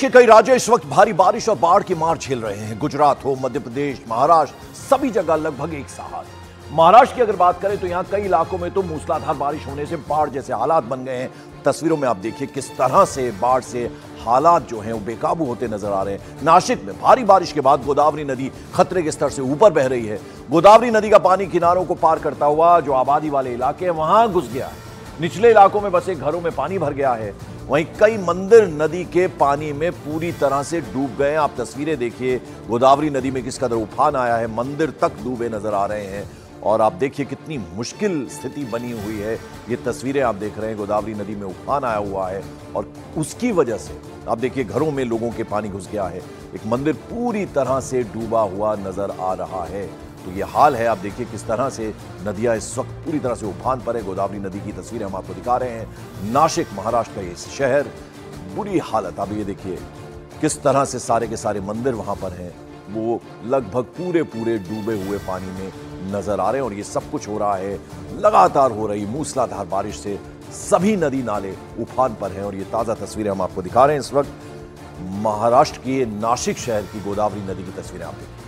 देश के कई राज्य इस वक्त भारी बारिश और बाढ़ की मार झेल रहे हैं। गुजरात हो, मध्य प्रदेश, महाराष्ट्र, सभी जगह लगभग एक सा हाल। महाराष्ट्र की अगर बात करें तो यहां कई इलाकों में तो मूसलाधार बारिश होने से बाढ़ जैसे हालात बन गए हैं। तस्वीरों में आप देखिए किस तरह से बाढ़ से हालात जो हैं वो बेकाबू होते नजर आ रहे हैं। नासिक में भारी बारिश के बाद गोदावरी नदी खतरे के स्तर से ऊपर बह रही है। गोदावरी नदी का पानी किनारों को पार करता हुआ जो आबादी वाले इलाके हैं वहां घुस गया है। निचले इलाकों में बसे घरों में पानी भर गया है। वहीं कई मंदिर नदी के पानी में पूरी तरह से डूब गए। आप तस्वीरें देखिए, गोदावरी नदी में किस कदर उफान आया है, मंदिर तक डूबे नजर आ रहे हैं। और आप देखिए कितनी मुश्किल स्थिति बनी हुई है। ये तस्वीरें आप देख रहे हैं, गोदावरी नदी में उफान आया हुआ है और उसकी वजह से आप देखिए घरों में लोगों के पानी घुस गया है। एक मंदिर पूरी तरह से डूबा हुआ नजर आ रहा है। तो ये हाल है। आप देखिए किस तरह से नदियां इस वक्त पूरी तरह से उफान पर है। गोदावरी नदी की तस्वीरें हम आपको दिखा रहे हैं। नासिक महाराष्ट्र का ये शहर, बुरी हालत। आप ये देखिए किस तरह से सारे के सारे मंदिर वहां पर हैं, वो लगभग पूरे पूरे डूबे हुए पानी में नजर आ रहे हैं। और ये सब कुछ हो रहा है लगातार हो रही मूसलाधार बारिश से सभी नदी नाले उफान पर हैं। और ये ताजा तस्वीरें हम आपको दिखा रहे हैं इस वक्त महाराष्ट्र की नासिक शहर की गोदावरी नदी की तस्वीरें आप देखिए।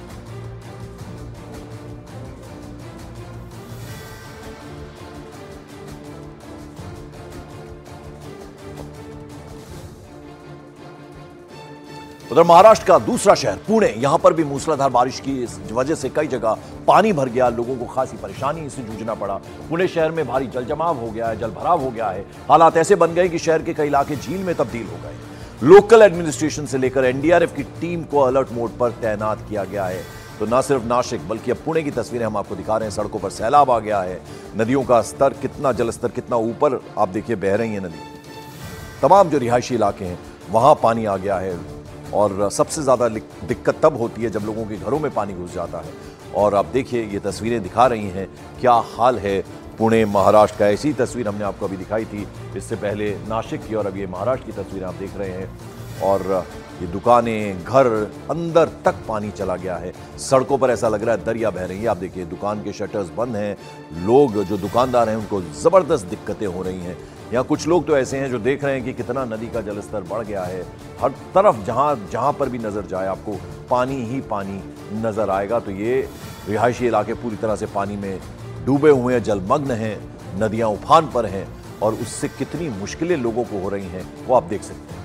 उधर महाराष्ट्र का दूसरा शहर पुणे, यहां पर भी मूसलाधार बारिश की वजह से कई जगह पानी भर गया। लोगों को खासी परेशानी से जूझना पड़ा। पुणे शहर में भारी जल जमाव हो गया है, जल भराव हो गया है। हालात ऐसे बन गए कि शहर के कई इलाके झील में तब्दील हो गए। लोकल एडमिनिस्ट्रेशन से लेकर एनडीआरएफ की टीम को अलर्ट मोड पर तैनात किया गया है। तो न सिर्फ नासिक बल्कि अब पुणे की तस्वीरें हम आपको दिखा रहे हैं। सड़कों पर सैलाब आ गया है। नदियों का स्तर कितना, जलस्तर कितना ऊपर आप देखिए बह रही है नदी। तमाम जो रिहायशी इलाके हैं वहां पानी आ गया है। और सबसे ज़्यादा दिक्कत तब होती है जब लोगों के घरों में पानी घुस जाता है। और आप देखिए ये तस्वीरें दिखा रही हैं क्या हाल है पुणे महाराष्ट्र का। ऐसी तस्वीर हमने आपको अभी दिखाई थी इससे पहले नासिक की, और अब ये महाराष्ट्र की तस्वीरें आप देख रहे हैं। और ये दुकानें, घर, अंदर तक पानी चला गया है। सड़कों पर ऐसा लग रहा है दरिया बह रही है। आप देखिए दुकान के शटर्स बंद हैं। लोग जो दुकानदार हैं उनको ज़बरदस्त दिक्कतें हो रही हैं। यहाँ कुछ लोग तो ऐसे हैं जो देख रहे हैं कि कितना नदी का जलस्तर बढ़ गया है। हर तरफ जहाँ पर भी नज़र जाए आपको पानी ही पानी नज़र आएगा। तो ये रिहायशी इलाके पूरी तरह से पानी में डूबे हुए हैं, जलमग्न हैं, नदियाँ उफान पर हैं। और उससे कितनी मुश्किलें लोगों को हो रही हैं वो आप देख सकते हैं।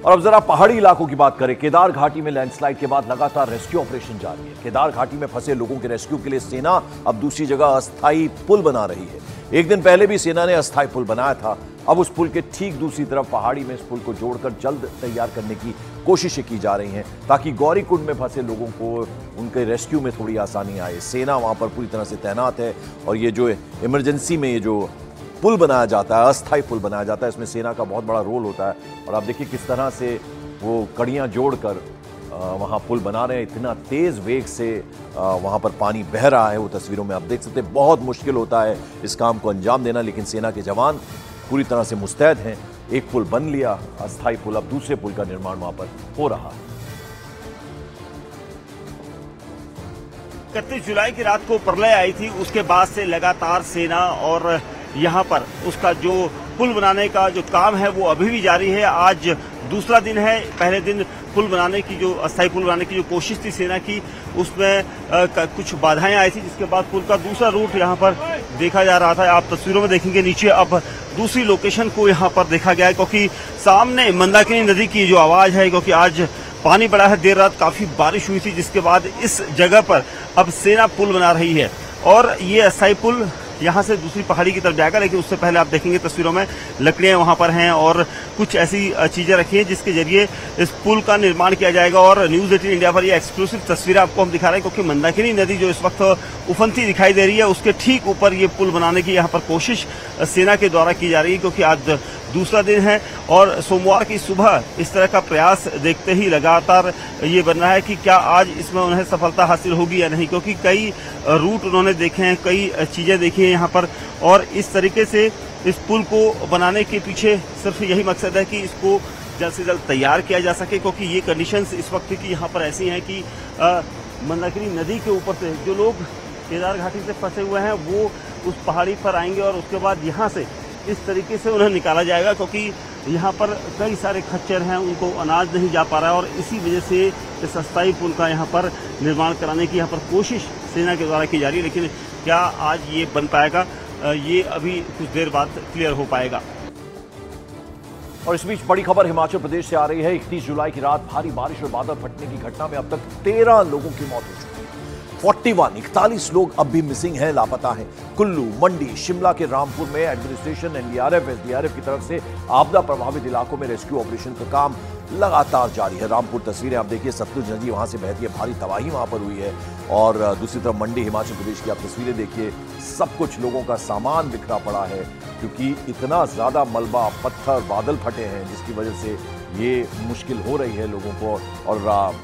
और अब जरा पहाड़ी इलाकों की बात करें। केदार घाटी में लैंडस्लाइड के बाद लगातार रेस्क्यू ऑपरेशन जारी है। केदार घाटी में फंसे लोगों के रेस्क्यू के लिए सेना अब दूसरी जगह अस्थायी पुल बना रही है। एक दिन पहले भी सेना ने अस्थायी पुल बनाया था। अब उस पुल के ठीक दूसरी तरफ पहाड़ी में इस पुल को जोड़कर जल्द तैयार करने की कोशिशें की जा रही हैं ताकि गौरीकुंड में फंसे लोगों को उनके रेस्क्यू में थोड़ी आसानी आए। सेना वहां पर पूरी तरह से तैनात है। और ये जो इमरजेंसी में ये जो पुल बनाया जाता है, अस्थायी पुल बनाया जाता है, इसमें सेना का बहुत बड़ा रोल होता है। और आप देखिए किस तरह से वो कड़ियाँ जोड़कर वहाँ पुल बना रहे हैं। इतना तेज़ वेग से वहाँ पर पानी बह रहा है, वो तस्वीरों में आप देख सकते हैं। बहुत मुश्किल होता है इस काम को अंजाम देना, लेकिन सेना के जवान पूरी तरह से मुस्तैद हैं। एक पुल बन लिया अस्थायी पुल, अब दूसरे पुल का निर्माण वहाँ पर हो रहा है। 31 जुलाई की रात को प्रलय आई थी, उसके बाद से लगातार सेना और यहाँ पर उसका जो पुल बनाने का जो काम है वो अभी भी जारी है। आज दूसरा दिन है। पहले दिन पुल बनाने की, जो अस्थायी पुल बनाने की जो कोशिश थी सेना की, उसमें कुछ बाधाएं आई थी, जिसके बाद पुल का दूसरा रूट यहाँ पर देखा जा रहा था। आप तस्वीरों में देखेंगे नीचे अब दूसरी लोकेशन को यहाँ पर देखा गया है, क्योंकि सामने मंदाकिनी नदी की जो आवाज है, क्योंकि आज पानी बढ़ा है, देर रात काफी बारिश हुई थी, जिसके बाद इस जगह पर अब सेना पुल बना रही है। और ये अस्थायी पुल यहाँ से दूसरी पहाड़ी की तरफ जाएगा, लेकिन उससे पहले आप देखेंगे तस्वीरों में लकड़ियां वहां पर हैं और कुछ ऐसी चीजें रखी हैं जिसके जरिए इस पुल का निर्माण किया जाएगा। और न्यूज 18 इंडिया पर ये एक्सक्लूसिव तस्वीरें आपको हम दिखा रहे हैं, क्योंकि मंदाकिनी नदी जो इस वक्त उफनती दिखाई दे रही है, उसके ठीक ऊपर ये पुल बनाने की यहाँ पर कोशिश सेना के द्वारा की जा रही है, क्योंकि आज दूसरा दिन है और सोमवार की सुबह इस तरह का प्रयास देखते ही लगातार ये बन रहा है कि क्या आज इसमें उन्हें सफलता हासिल होगी या नहीं, क्योंकि कई रूट उन्होंने देखे हैं, कई चीजें देखी हैं यहाँ पर। और इस तरीके से इस पुल को बनाने के पीछे सिर्फ यही मकसद है कि इसको जल्द से जल्द तैयार किया जा सके, क्योंकि ये कंडीशंस इस वक्त की यहाँ पर ऐसी हैं कि मंदाकिनी नदी के ऊपर से जो लोग केदार घाटी से फंसे हुए हैं वो उस पहाड़ी पर आएंगे और उसके बाद यहाँ से इस तरीके से उन्हें निकाला जाएगा, क्योंकि यहाँ पर कई सारे खच्चर हैं, उनको अनाज नहीं जा पा रहा है और इसी वजह से इस अस्थायी पुल का यहाँ पर निर्माण कराने की यहाँ पर कोशिश सेना के द्वारा की जा रही है, लेकिन क्या आज ये बन पाएगा, ये अभी कुछ देर बाद क्लियर हो पाएगा। और इस बीच बड़ी खबर हिमाचल प्रदेश से आ रही है। 31 जुलाई की रात भारी बारिश और बादल फटने की घटना में अब तक 13 लोगों की मौत हो चुकी है। 41 लोग अब भी मिसिंग हैं, लापता हैं। कुल्लू, मंडी, शिमला के रामपुर में एडमिनिस्ट्रेशन, एनडीआरएफ, एसडीआरएफ की तरफ से आपदा प्रभावित इलाकों में रेस्क्यू ऑपरेशन का काम लगातार जारी है। रामपुर तस्वीरें आप देखिए, सतलुज नदी वहां से बहती है, भारी तबाही वहां पर हुई है। और दूसरी तरफ मंडी, हिमाचल प्रदेश की आप तस्वीरें देखिए, सब कुछ लोगों का सामान बिखरा पड़ा है क्योंकि इतना ज्यादा मलबा, पत्थर, बादल फटे हैं जिसकी वजह से ये मुश्किल हो रही है लोगों को। और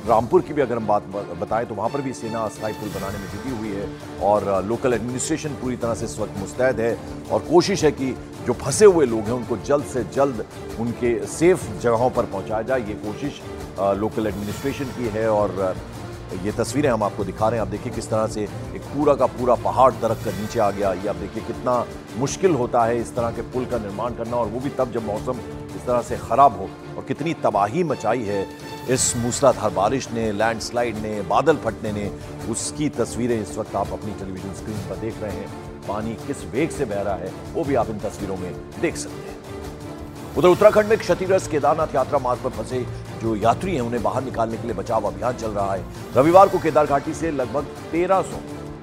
रामपुर की भी अगर हम बात बताएं तो वहां पर भी सेना अस्थायी पुल बनाने में जुटी हुई है और लोकल एडमिनिस्ट्रेशन पूरी तरह से इस वक्त मुस्तैद है और कोशिश है कि जो फंसे हुए लोग हैं उनको जल्द से जल्द उनके सेफ जगहों पर पहुंचाया जाए। ये कोशिश लोकल एडमिनिस्ट्रेशन की है और ये तस्वीरें हम आपको दिखा रहे हैं। आप देखिए किस तरह से एक पूरा का पूरा पहाड़ दरक कर नीचे आ गया। ये आप देखिए कितना मुश्किल होता है इस तरह के पुल का निर्माण करना, और वो भी तब जब मौसम इस तरह से खराब हो। और कितनी तबाही मचाई है इस मूसलाधार बारिश ने, लैंडस्लाइड ने, बादल फटने ने, उसकी तस्वीरें इस वक्त आप अपनी टेलीविजन स्क्रीन पर देख रहे हैं। पानी किस वेग से बह रहा है वो भी आप इन तस्वीरों में देख सकते हैं। उधर उत्तराखंड में क्षतिग्रस्त केदारनाथ यात्रा मार्ग पर फंसे जो यात्री हैं उन्हें बाहर निकालने के लिए बचाव अभियान चल रहा है। रविवार को केदार घाटी से लगभग 1300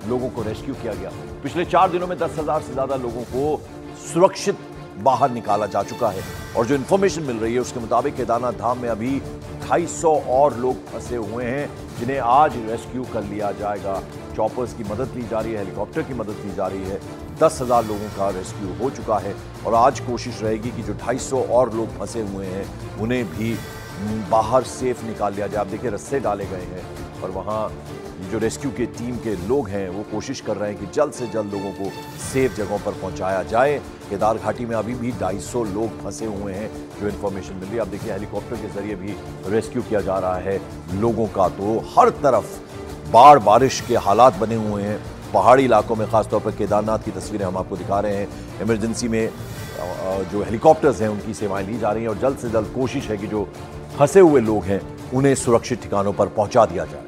लोगों को रेस्क्यू किया गया। पिछले 4 दिनों में 10,000 से ज्यादा लोगों को सुरक्षित बाहर निकाला जा चुका है। और जो इंफॉर्मेशन मिल रही है उसके मुताबिक केदारनाथ धाम में अभी 250 और लोग फंसे हुए हैं जिन्हें आज रेस्क्यू कर लिया जाएगा। चॉपर्स की मदद ली जा रही है, हेलीकॉप्टर की मदद ली जा रही है। 10,000 लोगों का रेस्क्यू हो चुका है और आज कोशिश रहेगी कि जो 250 और लोग फंसे हुए हैं उन्हें भी बाहर सेफ निकाल लिया जाए। आप देखिए रस्से डाले गए हैं और वहाँ जो रेस्क्यू के टीम के लोग हैं वो कोशिश कर रहे हैं कि जल्द से जल्द लोगों को सेफ जगहों पर पहुंचाया जाए। केदार घाटी में अभी भी 250 लोग फंसे हुए हैं जो इन्फॉर्मेशन मिल रही है। आप देखिए हेलीकॉप्टर के जरिए भी रेस्क्यू किया जा रहा है लोगों का। तो हर तरफ बाढ़ बारिश के हालात बने हुए हैं। पहाड़ी इलाकों में खासतौर पर केदारनाथ की तस्वीरें हम आपको दिखा रहे हैं। इमरजेंसी में जो हेलीकॉप्टर्स हैं उनकी सेवाएं ली जा रही हैं और जल्द से जल्द कोशिश है कि जो फंसे हुए लोग हैं उन्हें सुरक्षित ठिकानों पर पहुंचा दिया जाए।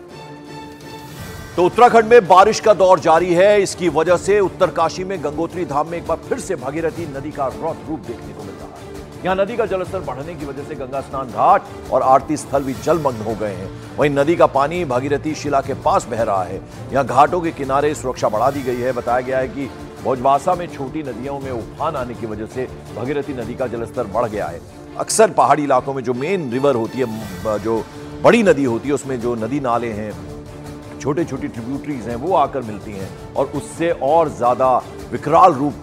तो उत्तराखंड में बारिश का दौर जारी है। इसकी वजह से उत्तरकाशी में गंगोत्री धाम में एक बार फिर से भागीरथी नदी का रौद्र रूप देखने को मिल रहा है। यहां नदी का जलस्तर बढ़ने की वजह से गंगा स्नान घाट और आरती स्थल भी जलमग्न हो गए हैं। वहीं नदी का पानी भागीरथी शिला के पास बह रहा है। यहां घाटों के किनारे सुरक्षा बढ़ा दी गई है। बताया गया है कि भोजबासा में छोटी नदियों में उफान आने की वजह से भागीरथी नदी का जलस्तर बढ़ गया है। अक्सर पहाड़ी इलाकों में जो मेन रिवर होती है, जो बड़ी नदी होती है, उसमें जो नदी नाले हैं, छोटे छोटी ट्रिब्यूटरीज हैं, वो आकर मिलती हैं और उससे और ज्यादा विकराल रूप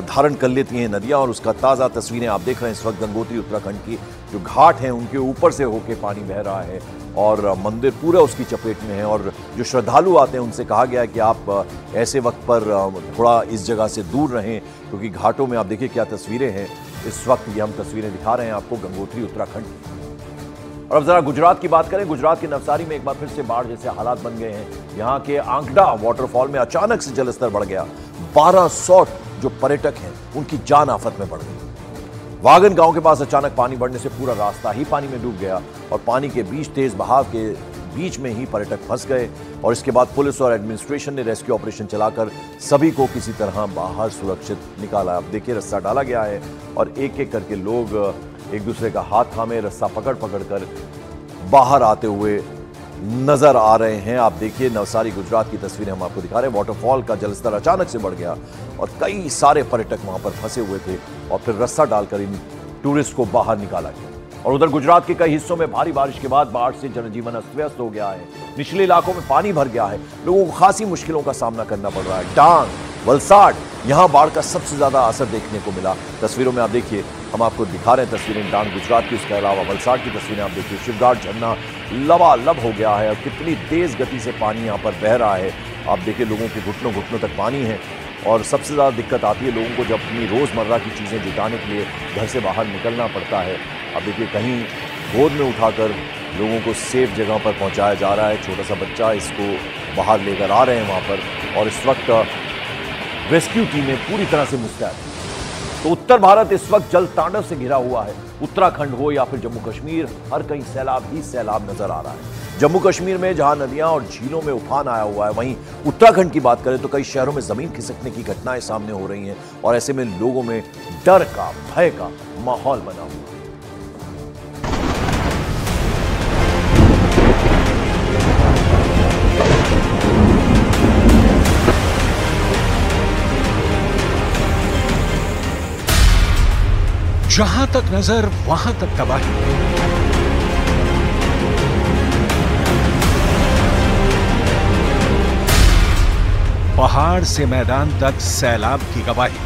धारण कर लेती हैं नदियां। और उसका ताज़ा तस्वीरें आप देख रहे हैं इस वक्त गंगोत्री उत्तराखंड की। जो घाट हैं उनके ऊपर से होके पानी बह रहा है और मंदिर पूरा उसकी चपेट में है। और जो श्रद्धालु आते हैं उनसे कहा गया है कि आप ऐसे वक्त पर थोड़ा इस जगह से दूर रहें क्योंकि घाटों में आप देखिए क्या तस्वीरें हैं इस वक्त। ये हम तस्वीरें दिखा रहे हैं आपको गंगोत्री उत्तराखंड की। और अब जरा गुजरात की बात करें। गुजरात के नवसारी में एक बार फिर से बाढ़ जैसे हालात बन गए हैं। यहाँ के आंकड़ा वाटरफॉल में अचानक से जलस्तर बढ़ गया। 1200 जो पर्यटक हैं उनकी जान आफत में पड़ गई। वागन गांव के पास अचानक पानी बढ़ने से पूरा रास्ता ही पानी में डूब गया और पानी के बीच तेज बहाव के बीच में ही पर्यटक फंस गए। और इसके बाद पुलिस और एडमिनिस्ट्रेशन ने रेस्क्यू ऑपरेशन चलाकर सभी को किसी तरह बाहर सुरक्षित निकाला। अब देखिए रस्सा डाला गया है और एक एक करके लोग एक दूसरे का हाथ थामे रस्सा पकड़ पकड़ कर बाहर आते हुए नजर आ रहे हैं। आप देखिए नवसारी गुजरात की तस्वीरें हम आपको दिखा रहे हैं। वाटरफॉल का जलस्तर अचानक से बढ़ गया और कई सारे पर्यटक वहां पर फंसे हुए थे और फिर रस्सा डालकर इन टूरिस्ट को बाहर निकाला गया। और उधर गुजरात के कई हिस्सों में भारी बारिश के बाद बाढ़ से जनजीवन अस्त व्यस्त हो गया है। निचले इलाकों में पानी भर गया है। लोगों को खासी मुश्किलों का सामना करना पड़ रहा है। डांग, वलसाड, यहां बाढ़ का सबसे ज्यादा असर देखने को मिला। तस्वीरों में आप देखिए, हम आपको दिखा रहे हैं तस्वीरें डांग गुजरात की। इसके अलावा वलसाड की तस्वीरें आप देखिए। शिवघाट झरना लबालब हो गया है और कितनी तेज गति से पानी यहाँ पर बह रहा है। आप देखिए लोगों के घुटनों घुटनों तक पानी है। और सबसे ज़्यादा दिक्कत आती है लोगों को जब अपनी रोज़मर्रा की चीज़ें जुटाने के लिए घर से बाहर निकलना पड़ता है। अब देखिए कहीं गोद में उठाकर लोगों को सेफ जगह पर पहुंचाया जा रहा है। छोटा सा बच्चा इसको बाहर लेकर आ रहे हैं वहाँ पर। और इस वक्त रेस्क्यू टीमें पूरी तरह से मुस्तैद हैं। तो उत्तर भारत इस वक्त जल तांडव से घिरा हुआ है। उत्तराखंड हो या फिर जम्मू कश्मीर, हर कहीं सैलाब ही सैलाब नजर आ रहा है। जम्मू कश्मीर में जहां नदियां और झीलों में उफान आया हुआ है, वहीं उत्तराखंड की बात करें तो कई शहरों में जमीन खिसकने की घटनाएं सामने हो रही हैं और ऐसे में लोगों में डर का, भय का माहौल बना हुआ है। जहां तक नजर वहां तक तबाही। पहाड़ से मैदान तक सैलाब की गवाही।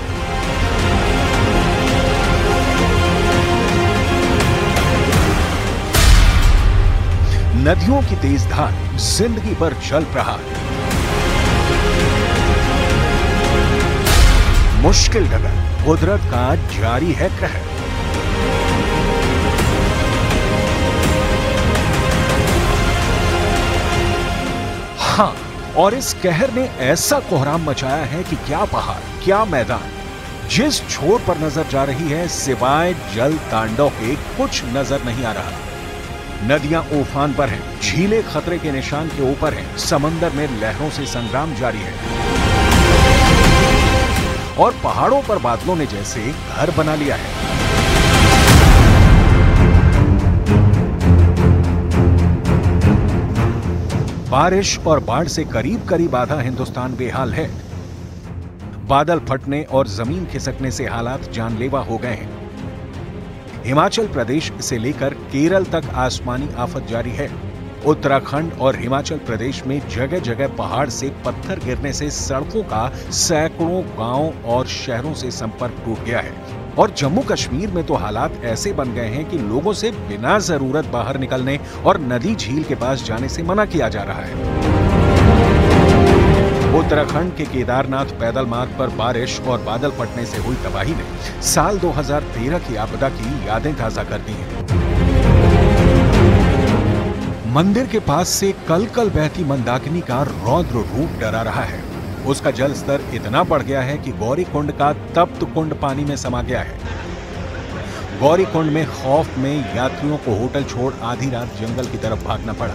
नदियों की तेज धार, जिंदगी पर जल प्रहार। मुश्किल डगर, कुदरत का जारी है कहर। हाँ, और इस कहर ने ऐसा कोहराम मचाया है कि क्या पहाड़, क्या मैदान, जिस छोर पर नजर जा रही है सिवाय जल तांडव के कुछ नजर नहीं आ रहा। नदियां उफान पर हैं, झीलें खतरे के निशान के ऊपर हैं, समंदर में लहरों से संग्राम जारी है और पहाड़ों पर बादलों ने जैसे घर बना लिया है। बारिश और बाढ़ से करीब करीब आधा हिंदुस्तान बेहाल है। बादल फटने और जमीन खिसकने से हालात जानलेवा हो गए हैं। हिमाचल प्रदेश से लेकर केरल तक आसमानी आफत जारी है। उत्तराखंड और हिमाचल प्रदेश में जगह जगह पहाड़ से पत्थर गिरने से सड़कों का सैकड़ों गांव और शहरों से संपर्क टूट गया है और जम्मू कश्मीर में तो हालात ऐसे बन गए हैं कि लोगों से बिना जरूरत बाहर निकलने और नदी झील के पास जाने से मना किया जा रहा है। उत्तराखंड के केदारनाथ पैदल मार्ग पर बारिश और बादल फटने से हुई तबाही ने साल 2013 की आपदा की यादें ताजा कर दी हैं। मंदिर के पास से कल कल बहती मंदाकिनी का रौद्र रूप डरा रहा है। उसका जल स्तर इतना बढ़ गया है कि गौरी कुंड का तप्त कुंड पानी में समा गया है। गौरी कुंड में खौफ में यात्रियों को होटल छोड़ आधी रात जंगल की तरफ भागना पड़ा।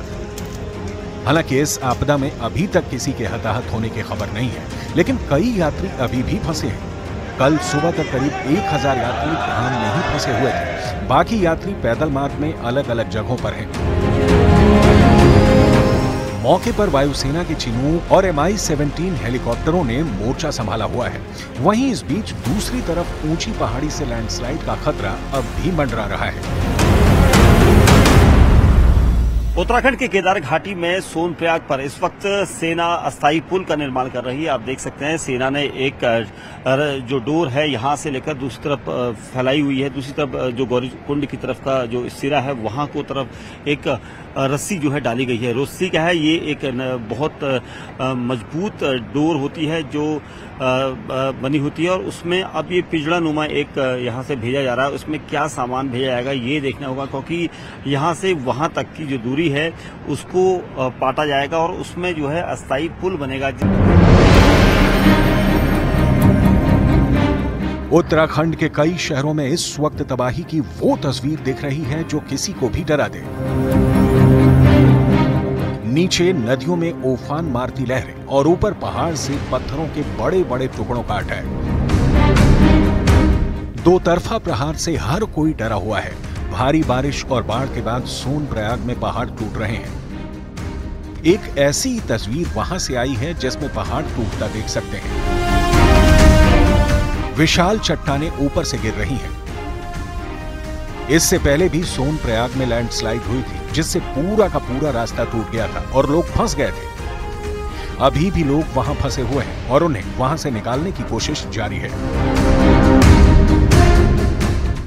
हालांकि इस आपदा में अभी तक किसी के हताहत होने की खबर नहीं है, लेकिन कई यात्री अभी भी फंसे हैं। कल सुबह तक करीब 1000 यात्री धाम में ही फंसे हुए थे। बाकी यात्री पैदल मार्ग में अलग अलग जगहों पर हैं। मौके पर वायुसेना के चिनूक और MI-17 हेलीकॉप्टरों ने मोर्चा संभाला हुआ है। वहीं इस बीच दूसरी तरफ ऊंची पहाड़ी से लैंडस्लाइड का खतरा अब भी मंडरा रहा है। उत्तराखंड के केदार घाटी में सोनप्रयाग पर इस वक्त सेना अस्थायी पुल का निर्माण कर रही है। आप देख सकते हैं सेना ने एक जो डोर है यहां से लेकर दूसरी तरफ फैलाई हुई है। दूसरी तरफ जो गौरी कुंड की तरफ का जो सिरा है वहां को तरफ एक रस्सी जो है डाली गई है। रस्सी क्या है, ये एक बहुत मजबूत डोर होती है जो बनी होती है और उसमें अब ये पिंजड़ा नुमा एक यहाँ से भेजा जा रहा है। उसमें क्या सामान भेजा जाएगा ये देखना होगा, क्योंकि यहाँ से वहां तक की जो दूरी है उसको पाटा जाएगा और उसमें जो है अस्थायी पुल बनेगा। उत्तराखंड के कई शहरों में इस वक्त तबाही की वो तस्वीर दिख रही है जो किसी को भी डरा दे। नीचे नदियों में उफान मारती लहरें और ऊपर पहाड़ से पत्थरों के बड़े बड़े टुकड़ों का अटैक। दो तरफा प्रहार से हर कोई डरा हुआ है। भारी बारिश और बाढ़ के बाद सोनप्रयाग में पहाड़ टूट रहे हैं। एक ऐसी तस्वीर वहां से आई है जिसमें पहाड़ टूटता देख सकते हैं। विशाल चट्टानें ऊपर से गिर रही हैं। इससे पहले भी सोनप्रयाग में लैंडस्लाइड हुई थी जिससे पूरा का पूरा रास्ता टूट गया था और लोग फंस गए थे। अभी भी लोग वहां फंसे हुए हैं और उन्हें वहां से निकालने की कोशिश जारी है।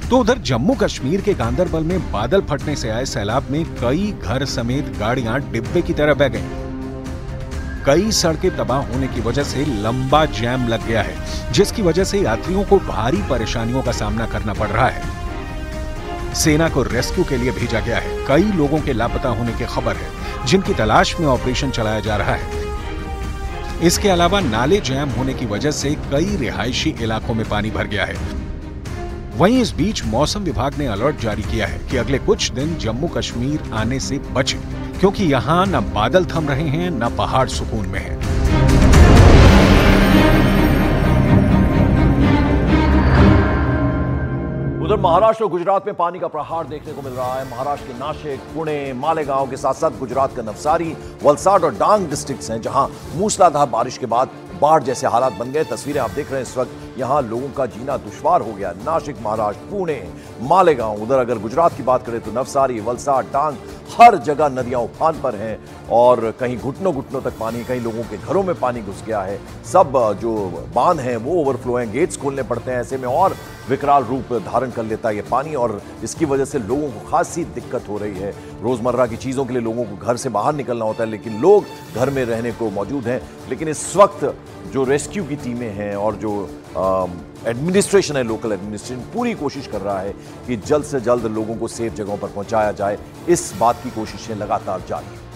तो उधर जम्मू कश्मीर के गांदरबल में बादल फटने से आए सैलाब में कई घर समेत गाड़ियां डिब्बे की तरह बह गईं। कई सड़कें तबाह होने की वजह से लंबा जैम लग गया है, जिसकी वजह से यात्रियों को भारी परेशानियों का सामना करना पड़ रहा है। सेना को रेस्क्यू के लिए भेजा गया है। कई लोगों के लापता होने की खबर है, जिनकी तलाश में ऑपरेशन चलाया जा रहा है। इसके अलावा नाले जैम होने की वजह से कई रिहायशी इलाकों में पानी भर गया है। वहीं इस बीच मौसम विभाग ने अलर्ट जारी किया है कि अगले कुछ दिन जम्मू कश्मीर आने से बचें, क्योंकि यहाँ न बादल थम रहे हैं न पहाड़ सुकून में है। उधर महाराष्ट्र और गुजरात में पानी का प्रहार देखने को मिल रहा है। महाराष्ट्र के नाशिक, पुणे, मालेगांव के साथ साथ गुजरात का नवसारी, वलसाड और डांग डिस्ट्रिक्ट्स हैं जहां मूसलाधार बारिश के बाद बाढ़ जैसे हालात बन गए। तस्वीरें आप देख रहे हैं इस वक्त, यहां लोगों का जीना दुश्वार हो गया। नाशिक महाराष्ट्र, पुणे, मालेगांव, उधर अगर गुजरात की बात करें तो नवसारी, वलसाड, डांग, हर जगह नदियां उफान पर हैं और कहीं घुटनों घुटनों तक पानी, कहीं लोगों के घरों में पानी घुस गया है। सब जो बांध हैं वो ओवरफ्लो हैं, गेट्स खोलने पड़ते हैं। ऐसे में और विकराल रूप धारण कर लेता है ये पानी और इसकी वजह से लोगों को खासी दिक्कत हो रही है। रोजमर्रा की चीजों के लिए लोगों को घर से बाहर निकलना होता है, लेकिन लोग घर में रहने को मौजूद हैं। लेकिन इस वक्त जो रेस्क्यू की टीमें हैं और जो एडमिनिस्ट्रेशन है, लोकल एडमिनिस्ट्रेशन पूरी कोशिश कर रहा है कि जल्द से जल्द लोगों को सेफ जगहों पर पहुंचाया जाए। इस बात की कोशिशें लगातार जारी हैं।